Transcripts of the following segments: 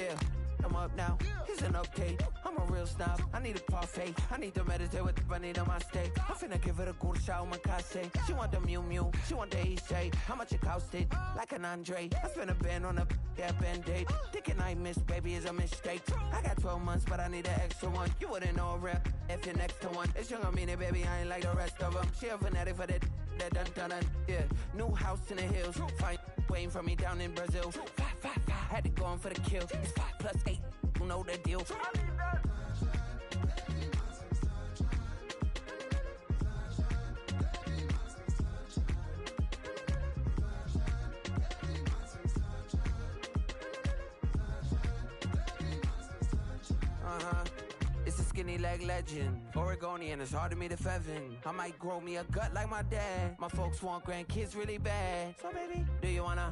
Yeah, I'm up now. Here's an update. I'm a real snob. I need a parfait. I need to meditate with the bunny on my steak. I'm finna give it a good shot with my case. She want the Mew Mew. She want the East J. How much it costed? Like an Andre. I spent a band on a that band-aid. Thinking I miss, baby, is a mistake. I got 12 months, but I need an extra one. You wouldn't know a rep if you're next to one. It's young, I mean it, baby, I ain't like the rest of them. She a fanatic for that dun. Yeah, new house in the hills. Fine, waiting for me down in Brazil. 5, had to go on for the kill. It's 5 plus 8, you know the deal. It's a skinny leg legend. Oregonian, it's hard to meet a Fevin. I might grow me a gut like my dad. My folks want grandkids really bad. So baby, do you wanna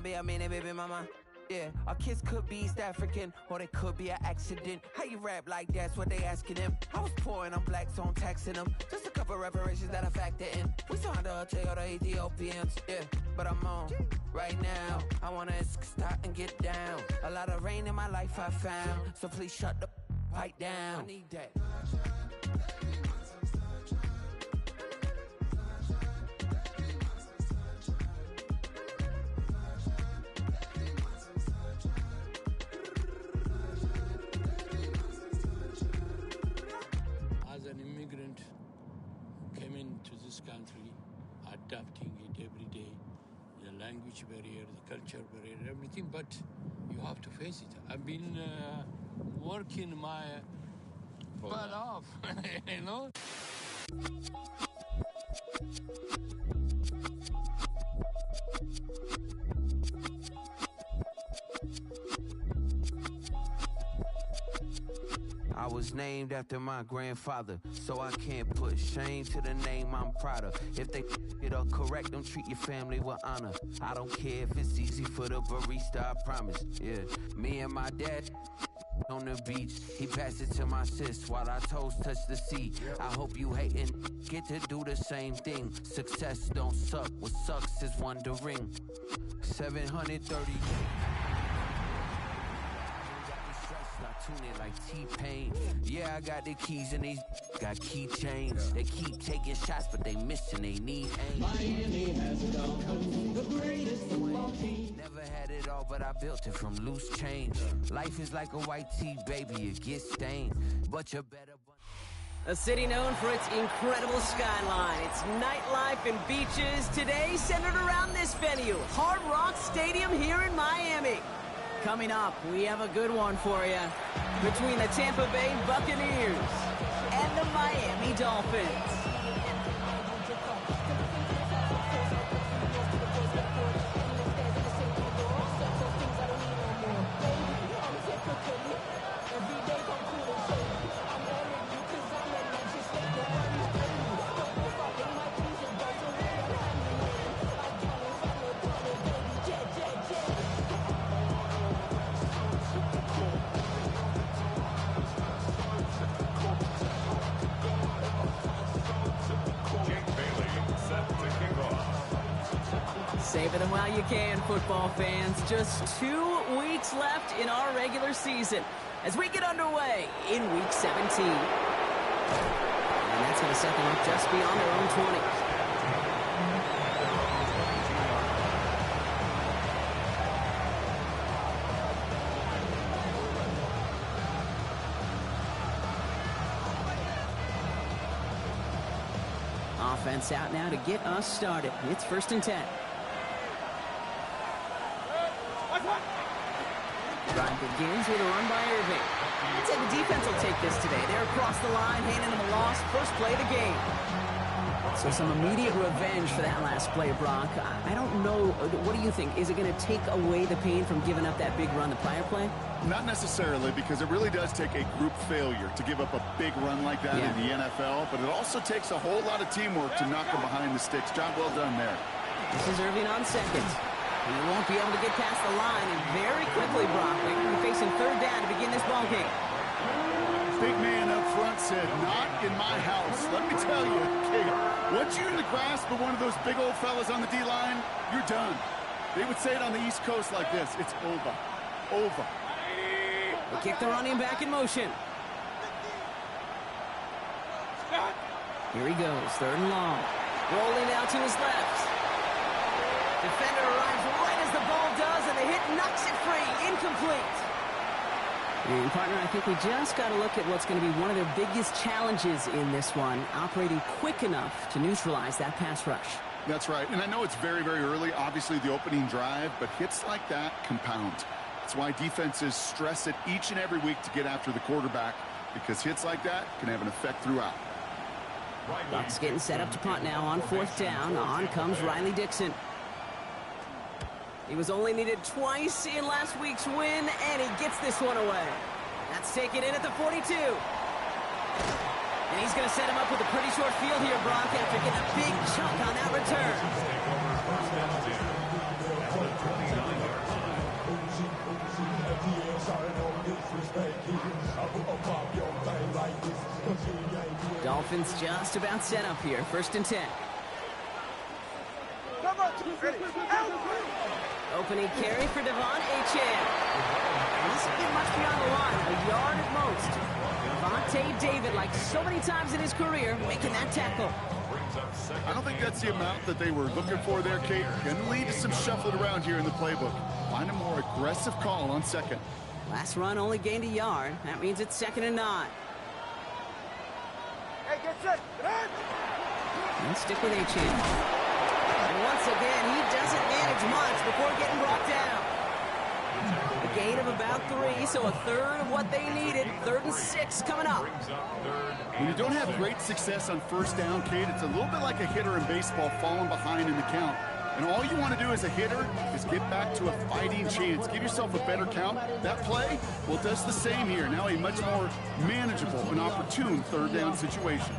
be a mini baby mama? Yeah, our kids could be East African, or they could be an accident. How you rap like that's what they asking him. I was poor and I'm black, so I'm taxing them. Just a couple reparations that I factor in. We saw the other Ethiopians, yeah, but I'm on right now. I wanna stop and get down. A lot of rain in my life I found, so please shut the fight down. I need that. As an immigrant, came into this country, adapting it every day, the language barrier, the culture barrier, everything, but you have to face it. I've been working my butt off, you know? I was named after my grandfather, so I can't put shame to the name I'm proud of. If they it up correct, don't treat your family with honor. I don't care if it's easy for the barista, I promise. Yeah, me and my dad on the beach, he passed it to my sis while our toes touch the sea. I hope you hatin' get to do the same thing. Success don't suck, what sucks is wondering. 730. I tune it like T-Pain. Yeah, I got the keys and these got keychains. They keep taking shots, but they missing, they need aim. Miami has it all, the greatest football team. Never had it all, but I built it from loose change. Life is like a white tee, baby, it gets stained. But you better... A city known for its incredible skyline, its nightlife and beaches, today centered around this venue, Hard Rock Stadium here in Miami. Coming up, we have a good one for you. Between the Tampa Bay Buccaneers and the Miami Dolphins. Savor them while you can, football fans. Just 2 weeks left in our regular season as we get underway in Week 17. And that's going to set them up just beyond their own 20. Offense out now to get us started. It's 1st and 10. Drive begins with a run by Irving. I'd say the defense will take this today. They're across the line, handing them a loss. First play of the game. So some immediate revenge for that last play, Brock. I don't know. What do you think? Is it going to take away the pain from giving up that big run the prior play? Not necessarily, because it really does take a group failure to give up a big run like that in the NFL. But it also takes a whole lot of teamwork to knock them behind the sticks. Job well done there. This is Irving on second. He won't be able to get past the line, and very quickly, Brock, they're going to be facing 3rd down to begin this ball game. Big man up front said, not in my house. Let me tell you, kid, once you're in the grasp of one of those big old fellas on the D-line, you're done. They would say it on the East Coast like this. It's over. Over. They kick the running back in motion. Here he goes, 3rd and long. Rolling out to his left. Defender arrives right as the ball does, and the hit knocks it free. Incomplete. And partner, I think we just got to look at what's going to be one of their biggest challenges in this one, operating quick enough to neutralize that pass rush. That's right, and I know it's very, very early, obviously the opening drive, but hits like that compound. That's why defenses stress it each and every week to get after the quarterback, because hits like that can have an effect throughout. Bucs getting set up to punt now on 4th down. On comes Riley Dixon. He was only needed twice in last week's win, and he gets this one away. That's taken in at the 42. And he's going to set him up with a pretty short field here, Brock, after getting a big chunk on that return. Dolphins just about set up here. 1st and 10. Opening carry for Devon Achane. This will be much beyond the line, a yard at most. Vontae David, like so many times in his career, making that tackle. I don't think that's the amount that they were looking for there, Kate. Going to lead to some shuffling around here in the playbook. Find a more aggressive call on 2nd. Last run only gained a yard. That means it's 2nd and 9. Hey, get set. And stick with Achane. And once again, he doesn't manage much before getting brought down. A gain of about 3, so a third of what they needed. 3rd and 6 coming up. When you don't have great success on 1st down, Kate, it's a little bit like a hitter in baseball falling behind in the count. And all you want to do as a hitter is get back to a fighting chance. Give yourself a better count. That play, well, does the same here. Now a much more manageable and opportune 3rd down situation.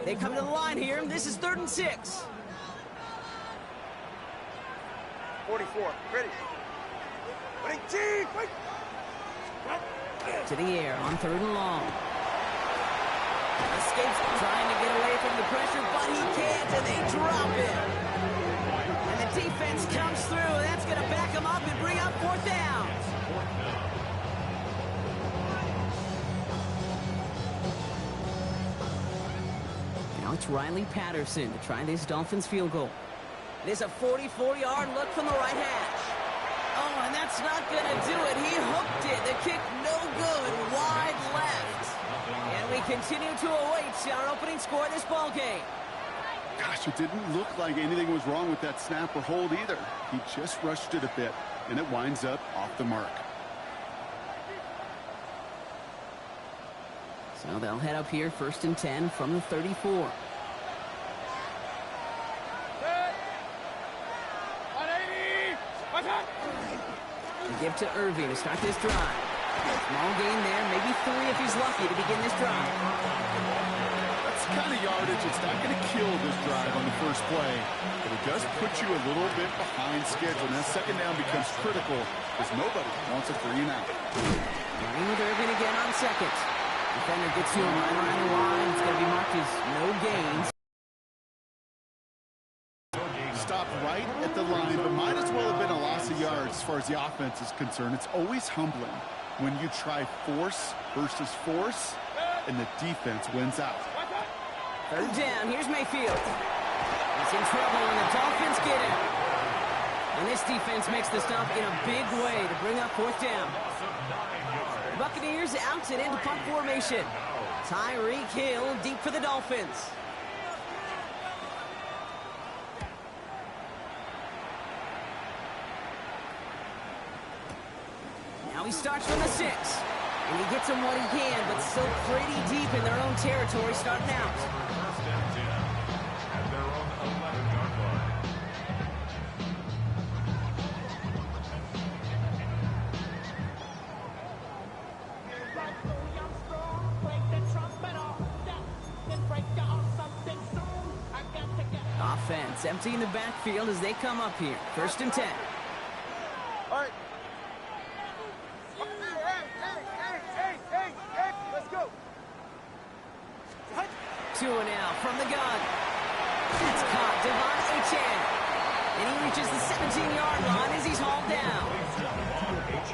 They come to the line here. This is 3rd and 6. 44. Ready. To the air on 3rd and long. Escapes trying to get away from the pressure, but he can't, and they drop it. And the defense comes through. That's going to back him up and bring up 4th down. Now it's Riley Patterson to try this Dolphins field goal. It is a 44-yard look from the right hash. Oh, and that's not going to do it. He hooked it. The kick no good. Wide left. And we continue to await our opening score of this ball game. Gosh, it didn't look like anything was wrong with that snap or hold either. He just rushed it a bit, and it winds up off the mark. So they'll head up here 1st and 10 from the 34. Give to Irving to start this drive. Small gain there, maybe 3 if he's lucky to begin this drive. That's the kind of yardage. It's not going to kill this drive on the first play, but it does put you a little bit behind schedule. Now 2nd down becomes critical because nobody wants a 3 and out. Running with Irving again on 2nd. Defender gets to him right around the line. It's going to be marked as no gains. Stopped right at the line, but might as well have been a loss of yards as far as the offense is concerned. It's always humbling when you try force versus force, and the defense wins out. 3rd down. Here's Mayfield. He's in trouble, and the Dolphins get him. And this defense makes the stop in a big way to bring up 4th down. Buccaneers out and into punt formation. Tyreek Hill deep for the Dolphins. Now he starts from the 6. And he gets them what he can, but still pretty deep in their own territory starting out. Offense emptying the backfield as they come up here. 1st and 10. All right. Hey, let's go. 2 now from the gun. It's caught. Devon Achane. And he reaches the 17-yard line as he's hauled down.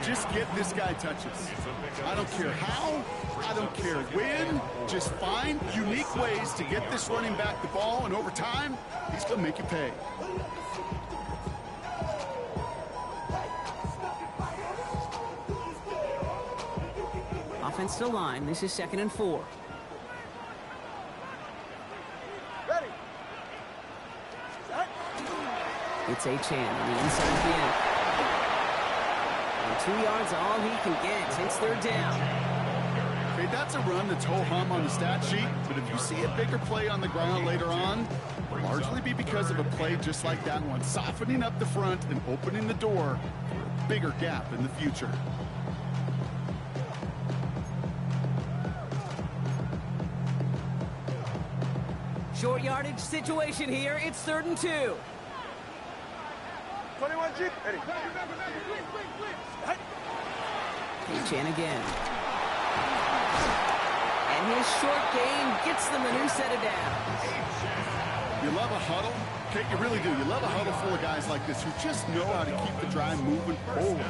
Just get this guy touches. I don't care how, I don't care when. Just find unique ways to get this running back the ball, and over time, he's going to make you pay. Offensive line. This is 2nd and 4. Ready. Set. It's Achane on the inside of the end. And 2 yards all he can get. It's 3rd down. Okay, that's a run that's ho-hum on the stat sheet, but if you see a bigger play on the ground later on, it'll largely be because of a play just like that one, softening up the front and opening the door for a bigger gap in the future. Short yardage situation here. It's 3rd and 2. 21 Jeep. Ready. Achane again. And his short gain gets them a new set of downs. You love a huddle? Okay, you really do. You love a huddle full of guys like this who just know how to keep the drive moving forward.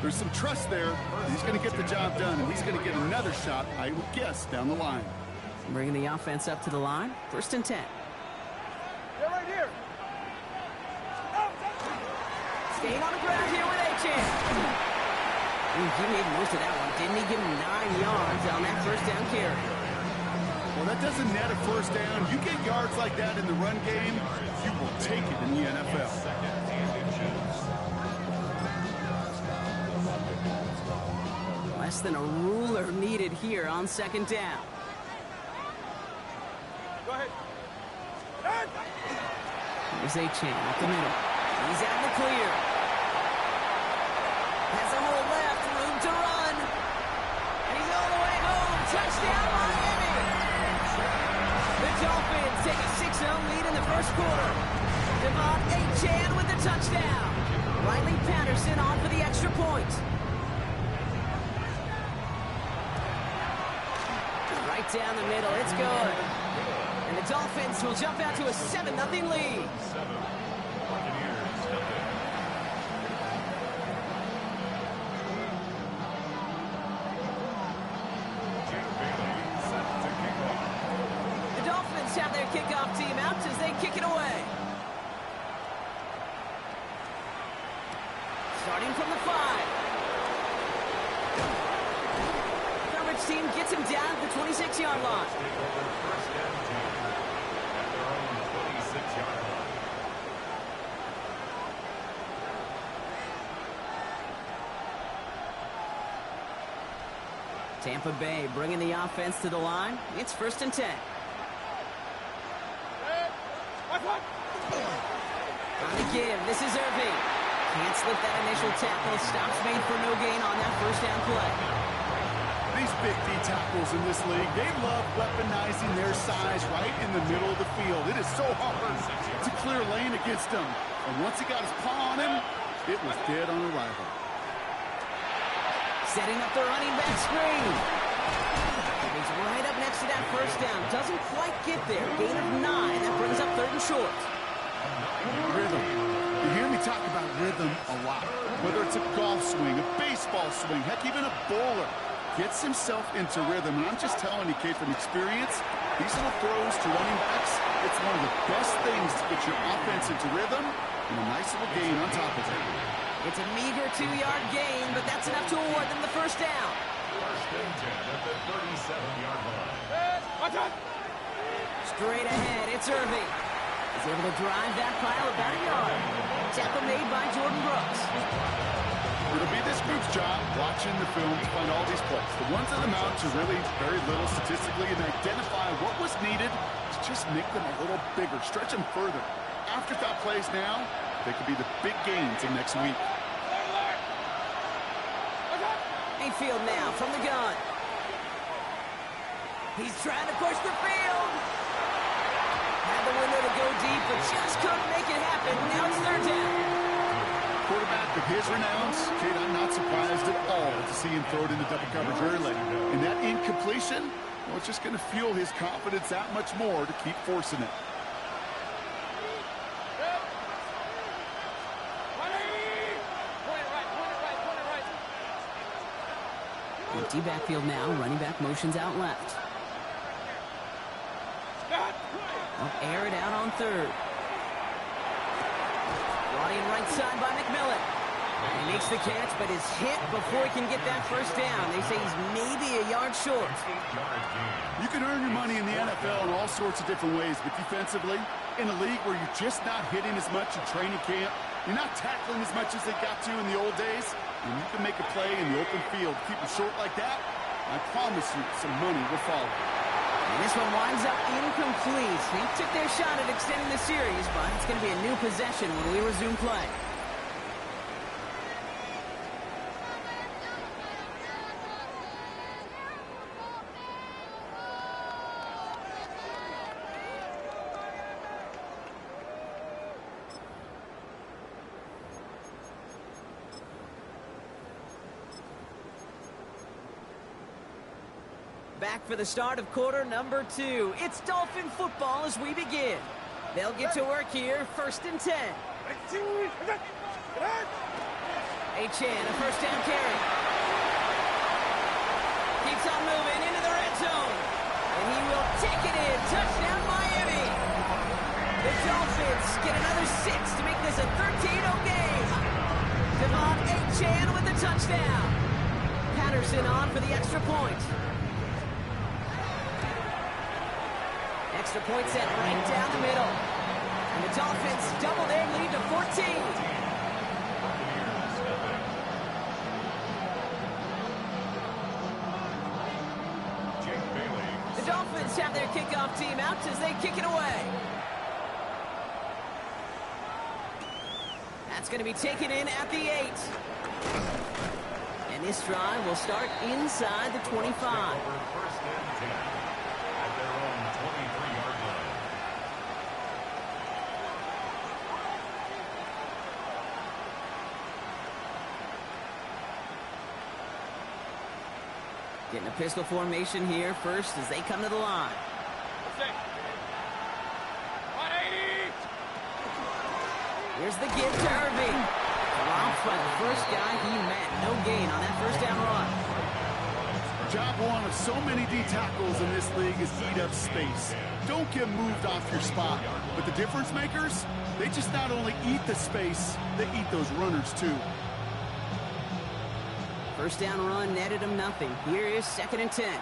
There's some trust there. He's going to get the job done, and he's going to get another shot, I would guess, down the line. Bringing the offense up to the line. 1st and 10. They're right here. Staying on the ground here with Achane. He made most of that one, didn't he? Give him 9 yards on that 1st down carry. Well, that doesn't net a 1st down. You get yards like that in the run game, you will take it in the NFL. Less than a ruler needed here on 2nd down. Go ahead. Here's Achane up the middle. He's out in the clear. Has a hole left, room to run. And he's all the way home. Touchdown, Miami. The Dolphins take a 6-0 lead in the 1st quarter. Devon Achane with the touchdown. Riley Patterson on for the extra point. Right down the middle, it's good. And the Dolphins will jump out to a 7-0 lead. The Dolphins have their kickoff team out as they kick it away. Starting from the 5. Coverage team gets him down at the 26-yard line. Tampa Bay bringing the offense to the line. It's 1st and 10. On the give, this is Irving. Can't slip that initial tackle. Stops made for no gain on that 1st down play. These big D tackles in this league, they love weaponizing their size right in the middle of the field. It is so hard to clear lane against them. And once he got his paw on him, it was dead on arrival. Setting up the running back screen. He's right up next to that 1st down. Doesn't quite get there. Gain of 9. That brings up 3rd and short. Rhythm. You hear me talk about rhythm a lot. Whether it's a golf swing, a baseball swing, heck, even a bowler gets himself into rhythm. And I'm just telling you, Kate, from experience, these little throws to running backs, it's one of the best things to get your offense into rhythm and a nice little gain on top of it. It's a meager 2-yard gain, but that's enough to award them the 1st down. 1st and 10 at the 37-yard line. Watch out. Straight ahead, it's Irving. He's able to drive that pile about a yard. Tackle made by Jordan Brooks. It'll be this group's job watching the film to find all these plays. The ones that amount to really very little statistically and identify what was needed to just make them a little bigger, stretch them further. Afterthought plays now, they could be the big gains of next week. Mayfield now from the gun. He's trying to push the field. Had the window to go deep, but just couldn't make it happen. Now it's 3rd down. Quarterback of his renowns, Kate, I'm not surprised at all to see him throw it into double coverage early. And that incompletion, Well, it's just going to fuel his confidence that much more to keep forcing it. Empty backfield now. Running back motions out left. They'll air it out on third. Brought in right side by McMillan. He makes the catch, but is hit before he can get that first down. They say he's maybe a yard short. You can earn your money in the NFL in all sorts of different ways, but defensively, in a league where you're just not hitting as much in training camp, you're not tackling as much as they got to in the old days, and you can make a play in the open field, keep them short like that, I promise you some money will follow. And this one winds up incomplete. They took their shot at extending the series, but it's going to be a new possession when we resume play. Back for the start of quarter number 2. It's Dolphin football as we begin. They'll get to work here, 1st and 10. Achane, a first down carry. Keeps on moving into the red zone. And he will take it in. Touchdown, Miami. The Dolphins get another 6 to make this a 13-0 game. Devon Achane with the touchdown. Patterson on for the extra point. Extra point set right down the middle. And the Dolphins double their lead to 14. The Dolphins have their kickoff team out as they kick it away. That's going to be taken in at the 8. And this drive will start inside the 25. Getting a pistol formation here first as they come to the line. Here's the give to Irving. Dropped by the first guy he met. No gain on that first down run. Job one of so many D tackles in this league is eat up space. Don't get moved off your spot. But the difference makers, they just not only eat the space, they eat those runners too. First down run netted him nothing. Here is 2nd and 10.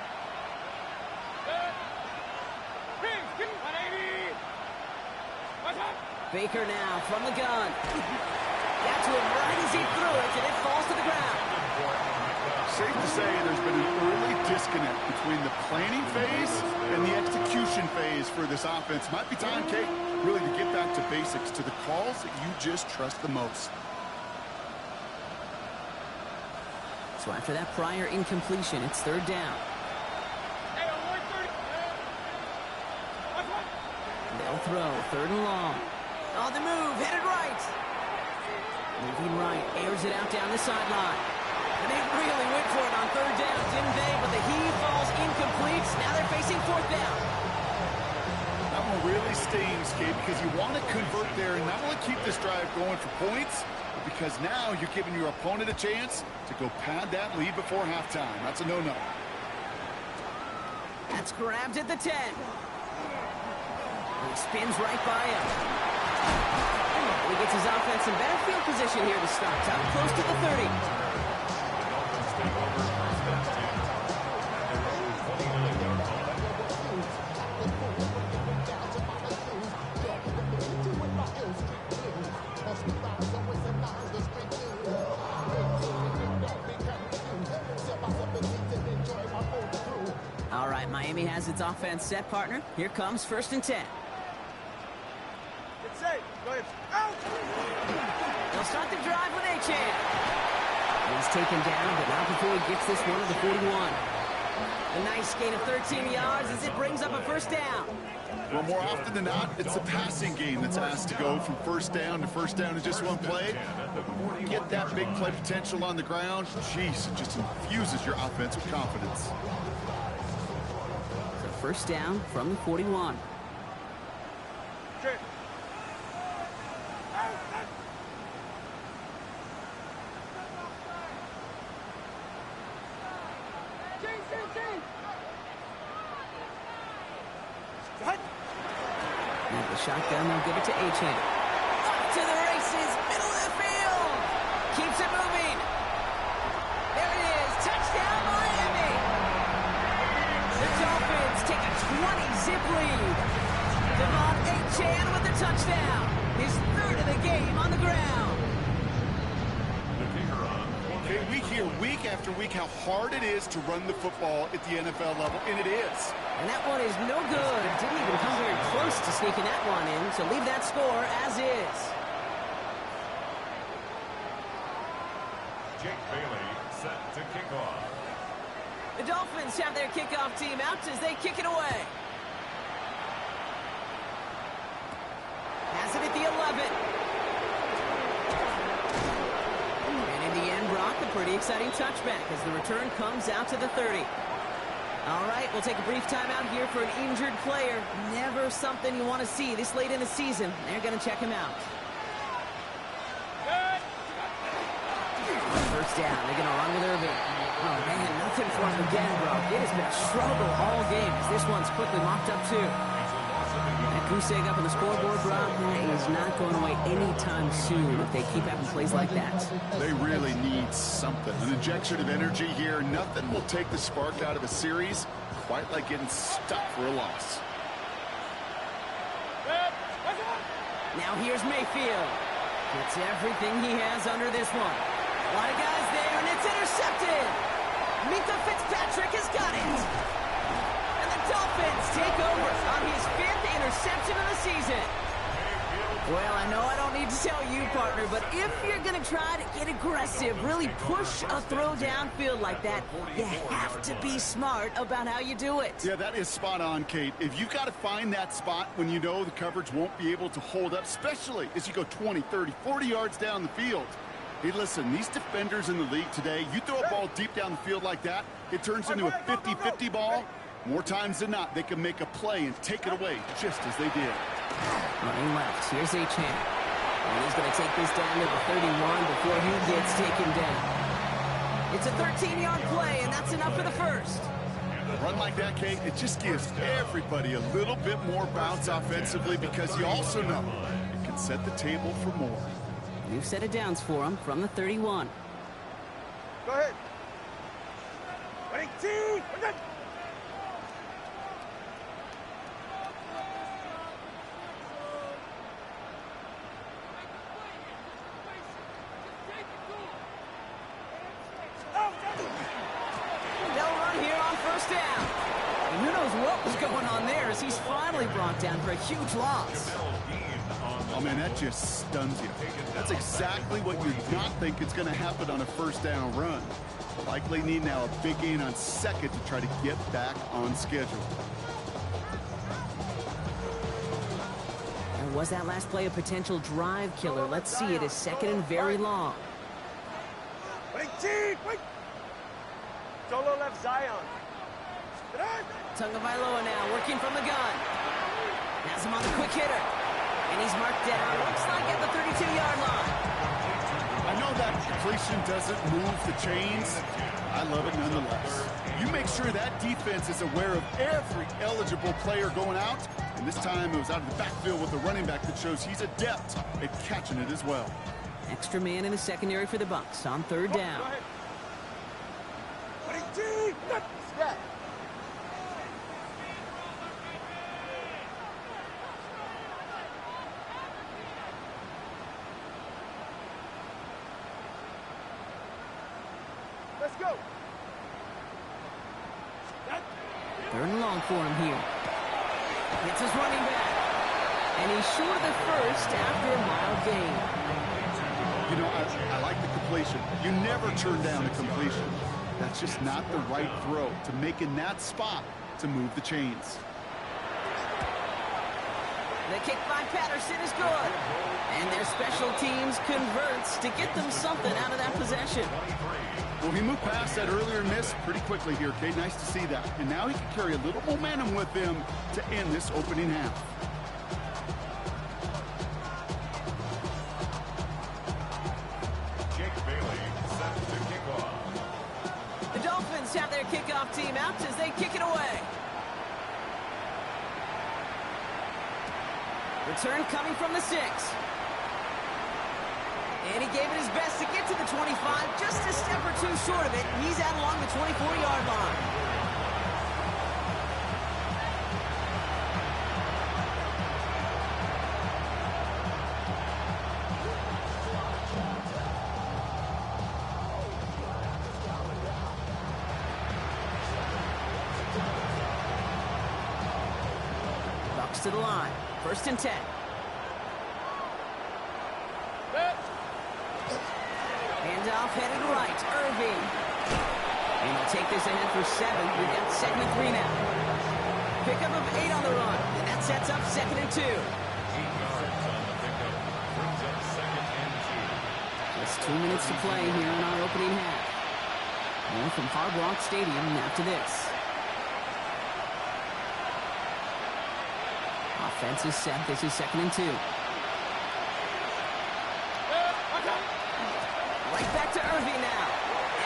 Baker now from the gun. Got to him right as he threw it, and it falls to the ground. Safe to say there's been an early disconnect between the planning phase and the execution phase for this offense. Might be time, Kate, really to get back to basics, to the calls that you just trust the most. So after that prior incompletion, it's 3rd down. They'll throw 3rd and long. On the move, headed right. Moving right, airs it out down the sideline. And they really went for it on 3rd down, didn't they? But the heave falls incomplete. Now they're facing 4th down. That one really stings, Kate, because you want to convert there and not only keep this drive going for points, but because now you're giving your opponent a chance to go pad that lead before halftime. That's a no-no. That's grabbed at the 10. He spins right by him. He gets his offense in better field position here to start. Up close to the 30. All right, Miami has its offense set, partner. Here comes 1st and 10. It's safe. Go ahead. Out! They'll start the drive with Achane. He's taken down, but not before he gets this one to the 41. A nice gain of 13 yards as it brings up a 1st down. Well, more often than not, it's the passing game that's asked to go from 1st down to 1st down in just one play. But when you get that big play potential on the ground, geez, it just infuses your offense with confidence. first down from the 41. Check. Now the shotgun, they'll give it to Achane. Up to the races, middle of the field. Keeps it moving. There it is, touchdown Miami. The Dolphins take a 20-zip lead. Devon Achane with the touchdown. His third of the game on the ground. Okay, we hear week after week how hard it is to run the football at the NFL level, and it is. And that one is no good. Didn't even come very close to sneaking that one in, so leave that score as is. Jake Bailey set to kick off. The Dolphins have their kickoff team out as they kick it away. Has it at the 11. And in the end, Brock, a pretty exciting touchback as the return comes out to the 30. All right, we'll take a brief timeout here for an injured player. Never something you want to see this late in the season. They're going to check him out. First down, they're going to run with Irving. Oh, man, nothing for him again, bro. It has been a struggle all game as this one's quickly mopped up, too. That goose egg up on the scoreboard, bro, that is not going away anytime soon if they keep having plays like that. They really need something. An injection of energy here. Nothing will take the spark out of a series quite like getting stuck for a loss. Now here's Mayfield. Gets everything he has under this one. A lot of guys there, and it's intercepted. Minka Fitzpatrick has got it. And the Dolphins take over on his 5th interception of the season. Well, I know I don't need to tell you, partner, but if you're going to try to get aggressive, really push a throw downfield like that, you have to be smart about how you do it. Yeah, that is spot on, Kate. If you've got to find that spot when you know the coverage won't be able to hold up, especially as you go 20, 30, 40 yards down the field. Hey, listen, these defenders in the league today, you throw a ball deep down the field like that, it turns into a 50-50 ball. More times than not, they can make a play and take it away, just as they did. Running left, here's Achane. And he's going to take this down to the 31 before he gets taken down. It's a 13-yard play, and that's enough for the first. A run like that, Kate, it just gives everybody a little bit more bounce offensively because you also know it can set the table for more. New set of downs for him from the 31. Go ahead. Ready, two, good. They'll run here on first down. And who knows what was going on there as he's finally brought down for a huge loss. Oh, man, that just stuns you. That's exactly what you not think is going to happen on a first down run. Likely need now a big gain on second to try to get back on schedule. And was that last play a potential drive killer? Let's see it is second and very long. Wait, wait. Solo left Zion. Tagovailoa now working from the gun. Has him on the quick hitter. And he's marked down, looks like at the 32-yard line. I know that completion doesn't move the chains. I love it nonetheless. You make sure that defense is aware of every eligible player going out. And this time it was out of the backfield with a running back that shows he's adept at catching it as well. Extra man in the secondary for the Bucs on third down. Let's go. Third and long for him here. It's his running back. And he's short of the first after a mild gain. You know, I like the completion. You never turn down a completion. That's just not the right throw to make in that spot to move the chains. The kick by Patterson is good. And their special teams converts to get them something out of that possession. Well, he moved past that earlier miss pretty quickly here, Kate. Nice to see that. And now he can carry a little momentum with him to end this opening half. The Dolphins have their kickoff team out as they kick it away. Return coming from the 6. And he gave it his best to get to the 25, just a step or two short of it. He's out along the 24-yard line. Bucs to the line. 1st and 10. Handoff headed right. Irving. And he'll take this ahead for 7. We've got 2nd and 3 now. Pickup of 8 on the run. And that sets up 2nd and 2. 8 yards on the pickup. Brings up 2nd and 2. Just 2 minutes to play here in our opening half. More from Hard Rock Stadium after this. Offense is set. This is 2nd and 2. Right back to Irving now.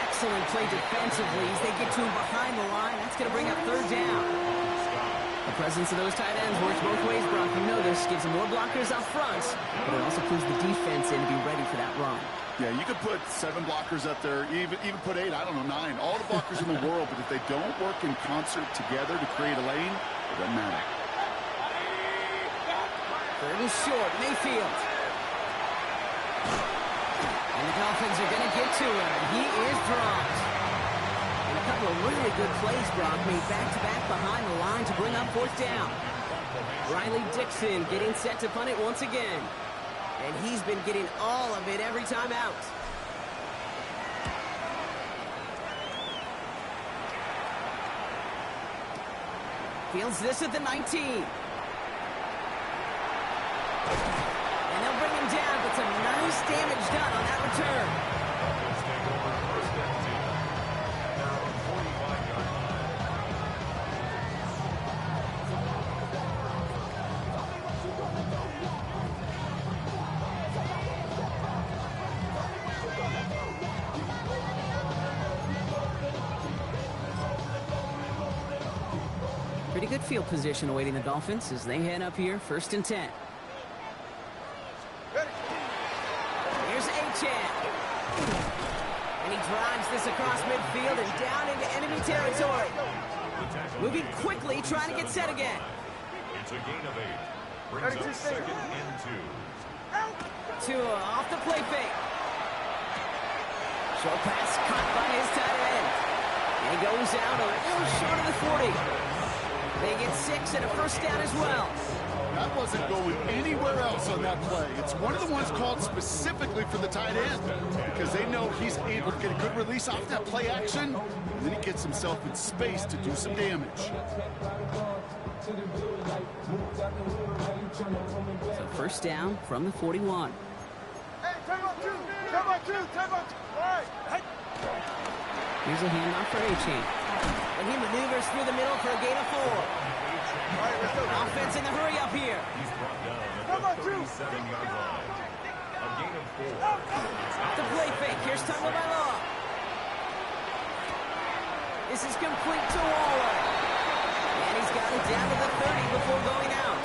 Excellent play defensively as they get to him behind the line. That's going to bring up 3rd down. The presence of those tight ends works both ways, Brock. You know this. Gives them more blockers up front, but it also puts the defense in to be ready for that run. Yeah, you could put 7 blockers up there, even put 8, I don't know, 9. All the blockers in the world, but if they don't work in concert together to create a lane, it doesn't matter. 3rd and short. Mayfield. And the Dolphins are going to get to him. He is dropped. And a couple of really good plays, Brock, made back-to-back behind the line to bring up 4th down. Riley Dixon getting set to punt it once again. And he's been getting all of it every time out. Fields this at the 19. And they'll bring him down, but some nice damage done on that return. Dolphins take over 1st and 10. They're on 45-yard line. Pretty good field position awaiting the Dolphins as they head up here, 1st and 10. Here's Achane. And he drives this across midfield and down into enemy territory. Moving quickly, trying to get set again. It's a gain of 8. Brings up 2nd and 2. Tua off the play fake. Short pass caught by his tight end. And he goes out a little short of the 40. They get 6 and a 1st down as well. That wasn't going anywhere else on that play. It's one of the ones called specifically for the tight end because they know he's able to get a good release off that play action, and then he gets himself in space to do some damage. So 1st down from the 41. Hey, time out 2. Time out 2. Time out 2. All right. Here's a handoff for Achane. And he maneuvers through the middle for a gain of 4. All right, let's go. Offense in the hurry up here. He's brought down at the 37-yard line. A gain of 4. The play fake. Here's Tagovailoa. This is complete to Waller. And he's got it down to the 30 before going out.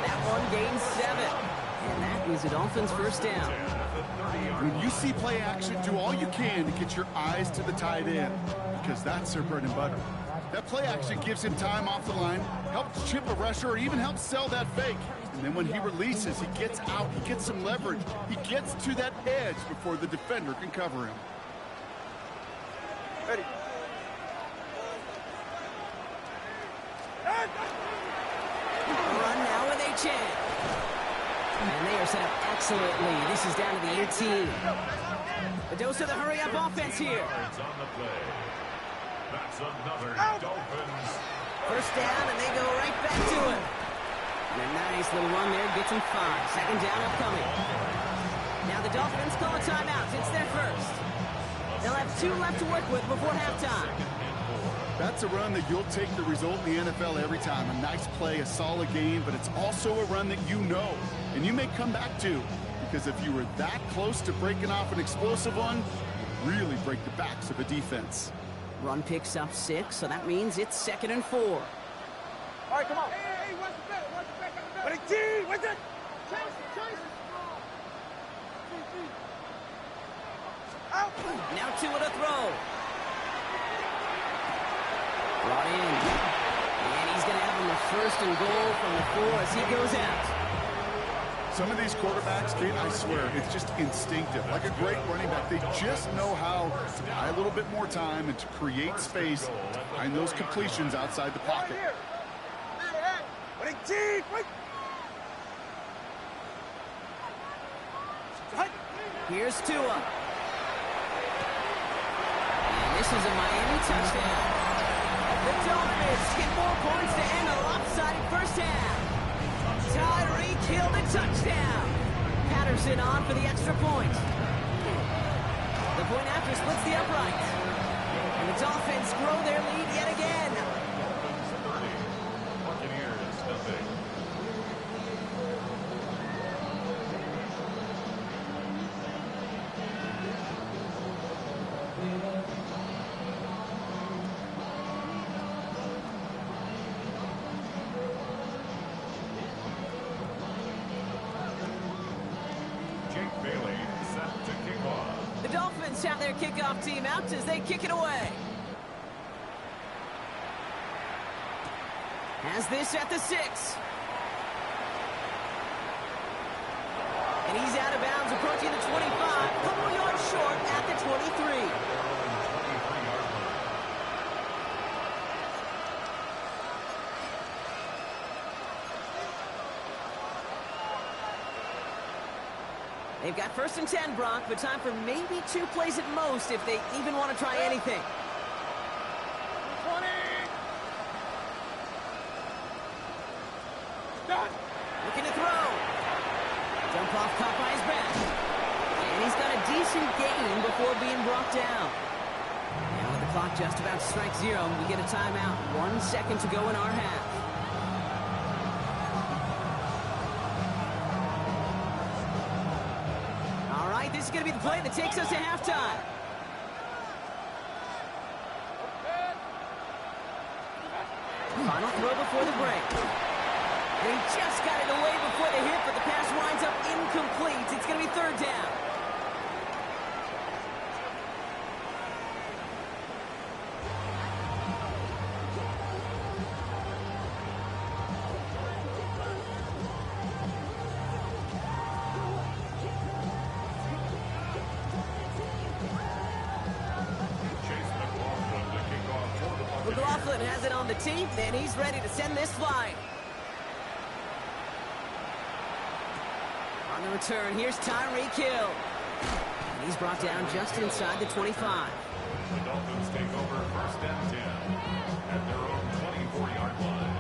That one gains 7. And that is the Dolphins' 1st down. When you see play action, do all you can to get your eyes to the tight end because that's their bread and butter. That play action gives him time off the line, helps chip a rusher, or even helps sell that fake. And then when he releases, he gets out, he gets some leverage. He gets to that edge before the defender can cover him. Ready. Run now with Achane. And they are set up excellently. This is down to the 18. The dose of the hurry-up offense here. Yards on the play. That's another Dolphins. 1st down, and they go right back to him. And a nice little run there gets him 5. Second down upcoming. Now the Dolphins call a timeout. It's their first. They'll have 2 left to work with before halftime. That's a run that you'll take the result in the NFL every time. A nice play, a solid game, but it's also a run that you know and you may come back to, because if you were that close to breaking off an explosive one, you really break the backs of a defense. Run picks up 6, so that means it's 2nd and 4. All right, come on. Hey, watch the back. Watch the back. But it's G. What's it? Chase. Out. Now Tua to throw. Brought in. And he's going to have him a 1st and goal from the 4 as he goes out. Some of these quarterbacks, Kate, I swear, it's just instinctive. Like a great running back, they just know how to buy a little bit more time and to create space to find those completions outside the pocket. But it's G. Here's Tua. And this is a Miami touchdown. The Dolphins get 4 points to end a lopsided first half. Tyreek Hill the touchdown. Patterson on for the extra point. The point after splits the upright. And the Dolphins grow their lead yet again. Buccaneers, nothing. The Dolphins have their kickoff team out as they kick it away. Has this at the 6. And he's out of bounds approaching the 25. Couple yards short at the 23. They've got 1st and 10, Brock, but time for maybe 2 plays at most if they even want to try anything. 20. Done. Looking to throw. Jump off caught by his back. And he's got a decent gain before being brought down. Now with the clock just about to strike 0, we get a timeout. 1 second to go in our half. This is going to be the play that takes us to halftime. Final throw before the break. And he just got it away before the hit, but the pass winds up incomplete. It's going to be 3rd down. Has it on the tee, and he's ready to send this flying. On the return, here's Tyreek Hill. And he's brought down just inside the 25. The Dolphins take over 1st and 10 at their own 24-yard line.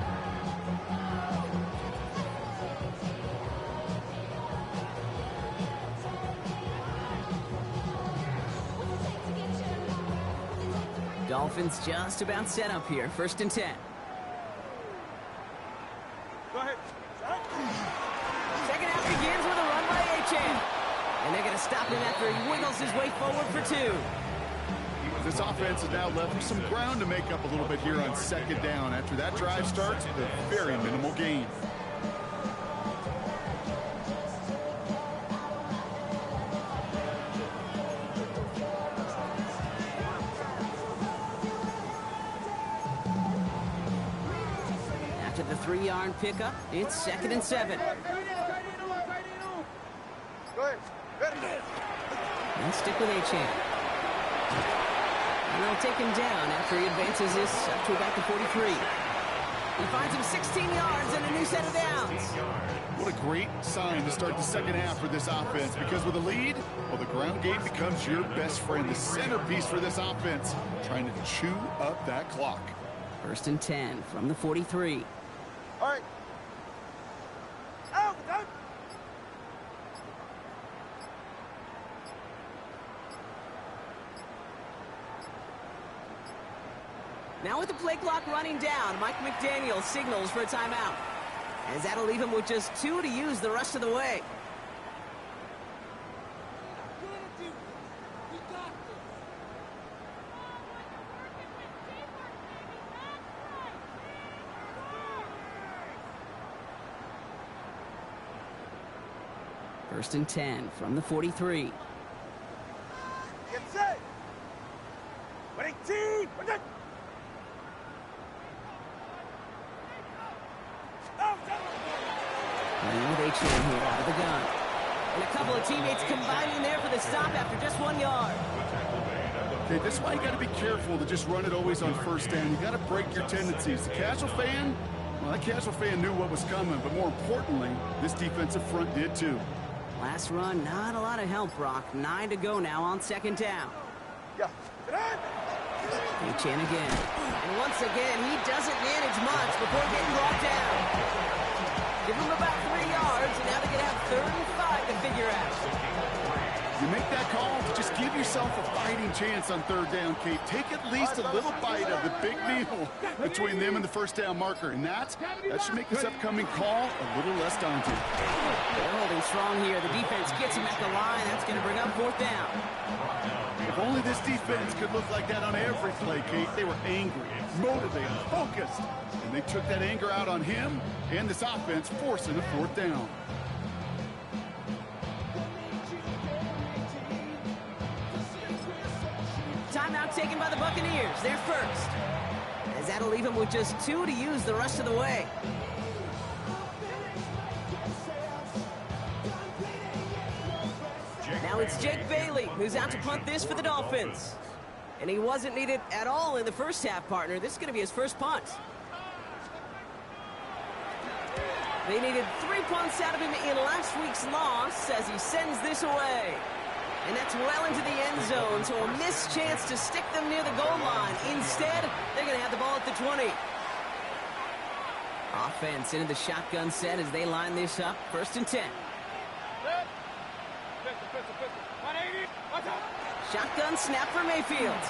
Dolphins just about set up here. 1st and 10. Go ahead. Second half begins with a run by Achane. And they're going to stop him after he wiggles his way forward for 2. This offense has now left some ground to make up a little bit here on 2nd down. After that drive starts with a very minimal gain. The 3-yard pickup. It's 2nd and 7. Go ahead. And stick with Achane. And they'll take him down after he advances this up to about the 43. He finds him 16 yards and a new set of downs. What a great sign to start the 2nd half for this offense, because with a lead, well, the ground game becomes your best friend, the centerpiece for this offense, trying to chew up that clock. 1st and 10 from the 43. All right. Now with the play clock running down, Mike McDaniel signals for a timeout, as that'll leave him with just 2 to use the rest of the way. First and 10 from the 43. Get set. 18. Playing with H.M. here out of the gun. And a couple of teammates combining there for the stop after just 1 yard. Okay, this is why you got to be careful to just run it always on first down. You got to break your tendencies. The casual fan, well, that casual fan knew what was coming, but more importantly, this defensive front did too. Last run, not a lot of help, Brock. 9 to go now on second down. Yeah. H.M. again. And once again, he doesn't manage much before getting brought down. Give him about 3 yards, and now they're going to have 3rd and 5 to figure out. You make that call, just give yourself a fighting chance on 3rd down, Kate. Take at least a little bite of the big meal between them and the first down marker. And that should make this upcoming call a little less daunting. They're holding strong here. The defense gets him at the line. That's going to bring up 4th down. If only this defense could look like that on every play, Kate. They were angry, motivated, focused. And they took that anger out on him and this offense, forcing a 4th down. Timeout taken by the Buccaneers. They're first, as that'll leave him with just 2 to use the rest of the way. Now it's Jake Bailey, who's out to punt this for the Dolphins. And he wasn't needed at all in the first half, partner. This is going to be his first punt. They needed 3 punts out of him in last week's loss as he sends this away. And that's well into the end zone, so a missed chance to stick them near the goal line. Instead, they're going to have the ball at the 20. Offense into the shotgun set as they line this up. 1st and 10. Shotgun snap for Mayfield.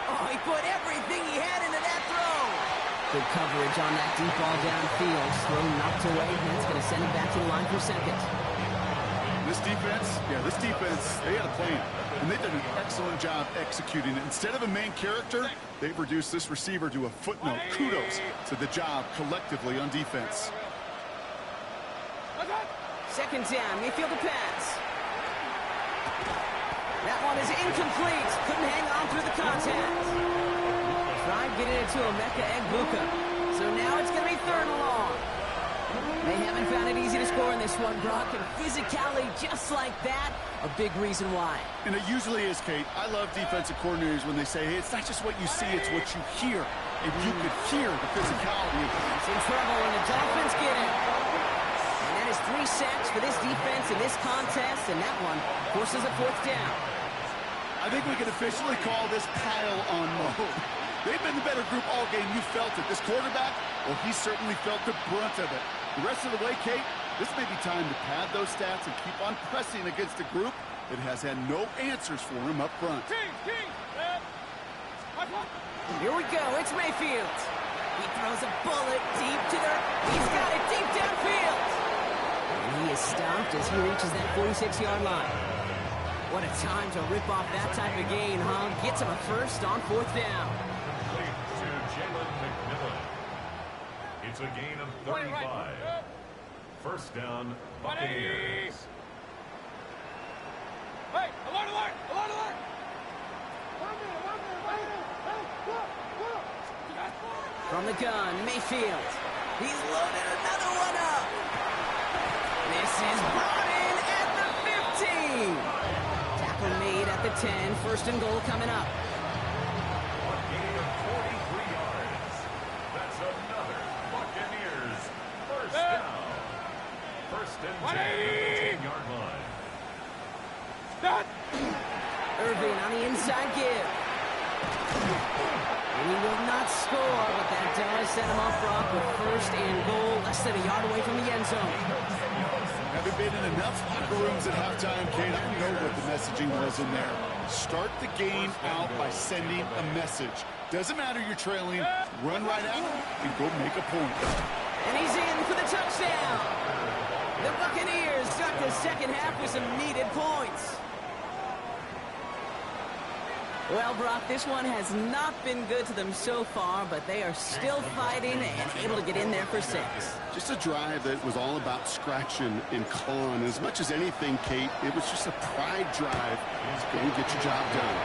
Oh, he put everything he had into that throw. Good coverage on that deep ball downfield. Throw knocked away. That's going to send him back to the line for 2nd. This defense, they had a plan, and they did an excellent job executing it. Instead of a main character, they've reduced this receiver to a footnote. Kudos to the job collectively on defense. 2nd down, Mayfield to pass. That one is incomplete. Couldn't hang on through the contact. Tried getting it to Emeka Egbuka. So now it's going to be 3rd and long. They haven't found it easy to score in this one, Brock, and physicality just like that, a big reason why. And it usually is, Kate. I love defensive coordinators when they say, hey, it's not just what you see, it's what you hear. If you could hear the physicality. It's in trouble, and the Dolphins get it. And that is 3 sacks for this defense in this contest, and that one forces a 4th down. I think we can officially call this pile-on mode. They've been the better group all game. You felt it. This quarterback, well, he certainly felt the brunt of it. The rest of the way, Kate, this may be time to pad those stats and keep on pressing against a group that has had no answers for him up front. Here we go. It's Mayfield. He throws a bullet deep to the... He's got it deep downfield. And he is stopped as he reaches that 46-yard line. What a time to rip off that type of gain, huh? Gets him a 1st on 4th down. It's a gain of 35. 1st down, Buccaneers. Hey, alert, alert, alert, alert! From the gun, Mayfield. He's loaded another one up. This is brought in at the 15. Tackle made at the 10. 1st and goal coming up. Irving on the inside give. And he will not score, but that does set him off, Brock, with 1st and goal, less than a yard away from the end zone. Having been in enough locker rooms at halftime, Kate, I know what the messaging was in there. Start the game out by sending a message. Doesn't matter you're trailing. Run right at him and go make a point. And he's in for the touchdown. The Buccaneers start the second half with some needed points. Well, Brock, this one has not been good to them so far, but they are still fighting and able to get in there for 6. Just a drive that was all about scratching and clawing. As much as anything, Kate, it was just a pride drive. Just go and get your job done.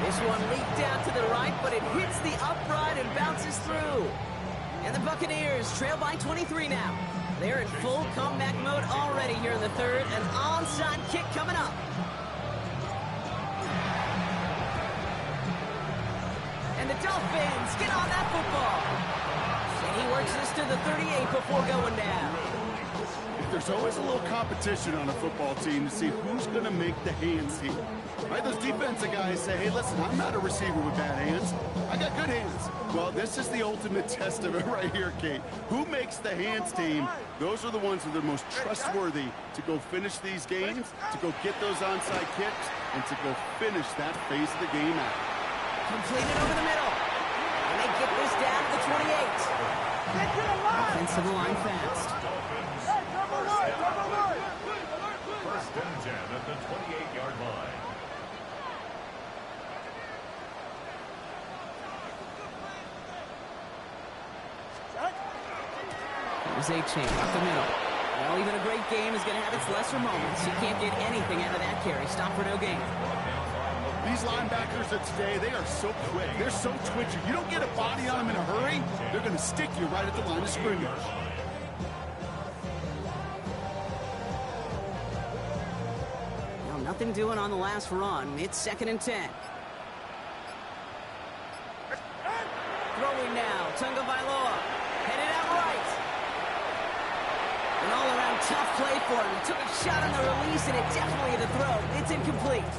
This one leaked out to the right, but it hits the upright and bounces through. And the Buccaneers trail by 23 now. They're in full comeback mode already here in the third. An onside kick coming up. And the Dolphins get on that football. And he works this to the 38 before going down. There's always a little competition on a football team to see who's going to make the hands here. Right? Those defensive guys say, hey, listen, I'm not a receiver with bad hands. I got good hands. Well, this is the ultimate test of it right here, Kate. Who makes the hands team? Those are the ones who are the most trustworthy to go finish these games, to go get those onside kicks, and to go finish that phase of the game out. Completed over the middle. And they get this down to the 28. Offensive line fast. First and 10 at the 28-yard line. There's a chain up the middle. Well, even a great game is going to have its lesser moments. You can't get anything out of that carry. Stop for no gain. These linebackers of today, they are so quick. They're so twitchy. You don't get a body on them in a hurry, they're going to stick you right at the line of scrimmage. Well, nothing doing on the last run. It's 2nd and 10. Throwing now. Tunga Vailoa. Headed out right. An all-around tough play for him. He took a shot on the release, and it definitely hit the throw. It's incomplete.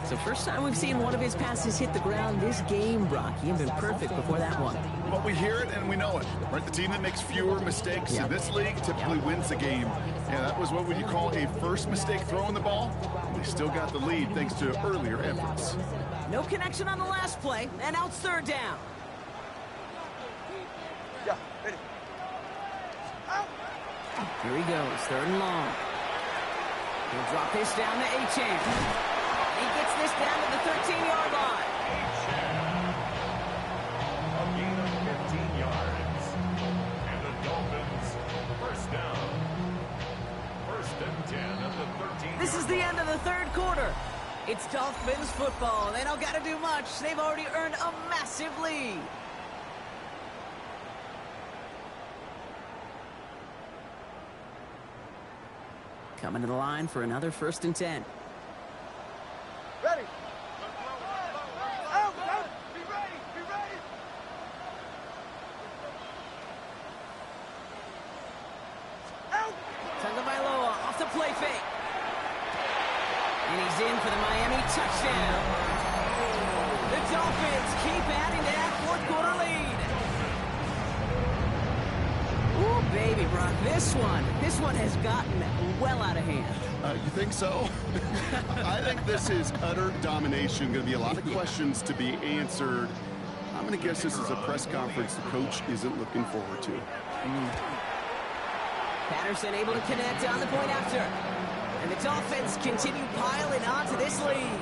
So first time we've seen one of his passes hit the ground this game, Brock. He had been perfect before that one. But we hear it and we know it, right? The team that makes fewer mistakes in this league typically wins the game. Yeah, that was what would you call a first mistake throwing the ball. They still got the lead thanks to earlier efforts. No connection on the last play, and now it's 3rd down. Here he goes, 3rd and long. He'll drop this down to Achane. He gets this down to the 13-yard line. A gain of 15 yards. And the Dolphins, first down. First and 10 at the 13. This is the end of the 3rd quarter. It's Dolphins football. They don't got to do much. They've already earned a massive lead. Coming to the line for another 1st and 10. Ready. Out. Be ready. Out. Tunga Vailoa off the play fake. And he's in for the Miami touchdown. The Dolphins keep adding to that 4th quarter lead. Ooh, baby, Brock, this one has gotten well out of hand. You think so? I think this is utter domination. Going to be a lot of questions to be answered. I'm going to guess this is a press conference the coach isn't looking forward to. Patterson able to connect on the point after. And the Dolphins continue piling on to this lead.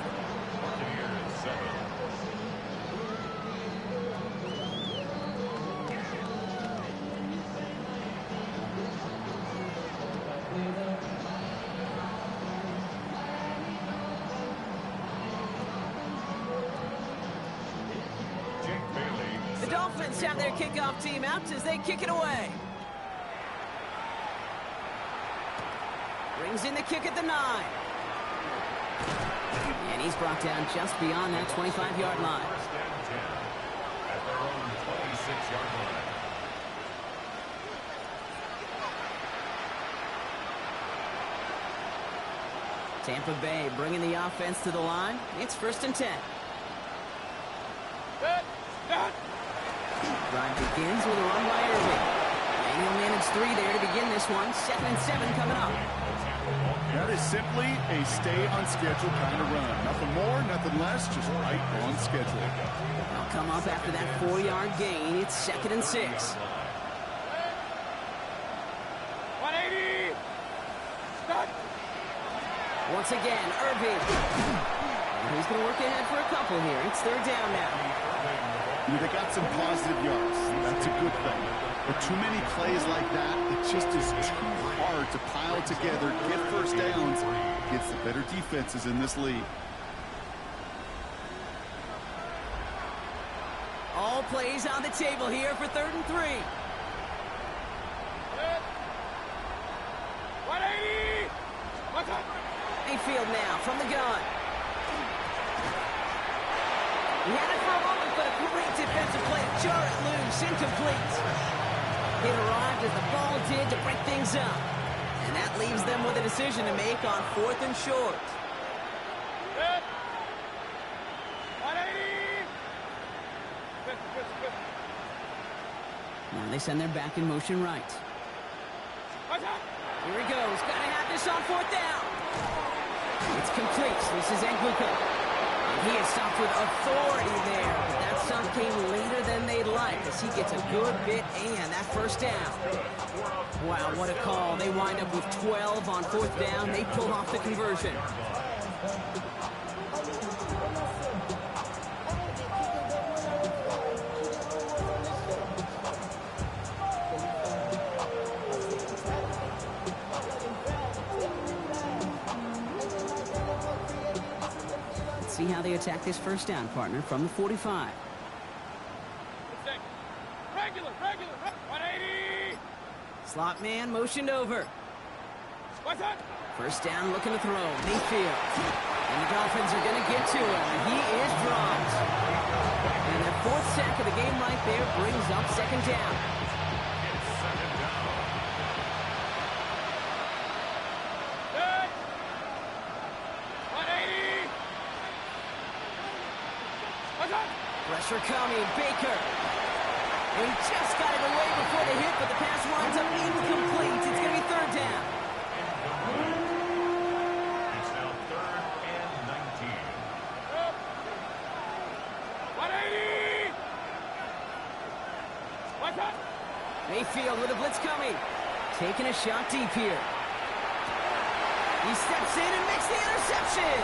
Buccaneers 7. The Dolphins have their kickoff team out as they kick it away. Brings in the kick at the 9. And he's brought down just beyond that 25-yard line. First and 10 at their own 26-yard line. Tampa Bay bringing the offense to the line. It's 1st and 10. Drive begins with a run by Irving. And he'll manage 3 there to begin this one. 2nd and 7 coming up. That is simply a stay on schedule kind of run. Nothing more, nothing anything less, just right on schedule. They'll come up after that 4-yard gain. It's 2nd and 6. 180! Start! Once again, Irving. And he's going to work ahead for a couple here. It's 3rd down now. They got some positive yards. That's a good thing. But too many plays like that, it just is too hard to pile together, get first downs against the better defenses in this league. All plays on the table here for 3rd and 3. 180! What's up? Mayfield now from the gun. He had it for a moment, but a great defensive play to jar it loose, incomplete. It arrived as the ball did to break things up. And that leaves them with a decision to make on 4th and short. 180! Now they send their back in motion right. What's up? Here he goes. Got to have this on 4th down. It's complete. This is Anguka. He is stopped with authority there, but that stop came later than they'd like as he gets a good bit and that 1st down. Wow, what a call. They wind up with 12 on 4th down. They pulled off the conversion. See how they attack this 1st down, partner, from the 45. Regular, 180! Slot man motioned over. What's up? 1st down, looking to throw. Mayfield. And the Dolphins are going to get to him, and he is dropped. And their 4th sack of the game right there brings up 2nd down. It's 2nd down. Good! 180! What's up? Pressure coming. Baker. And he just got it away before the hit, but the pass winds up incomplete. It's going to be 3rd down. It's now 3rd and 19. 180! What's up? Mayfield with a blitz coming. Taking a shot deep here. He steps in and makes the interception.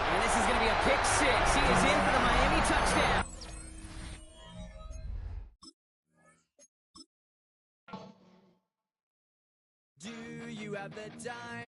And this is going to be a pick 6. He is in for the Miami touchdown. Do you have the time?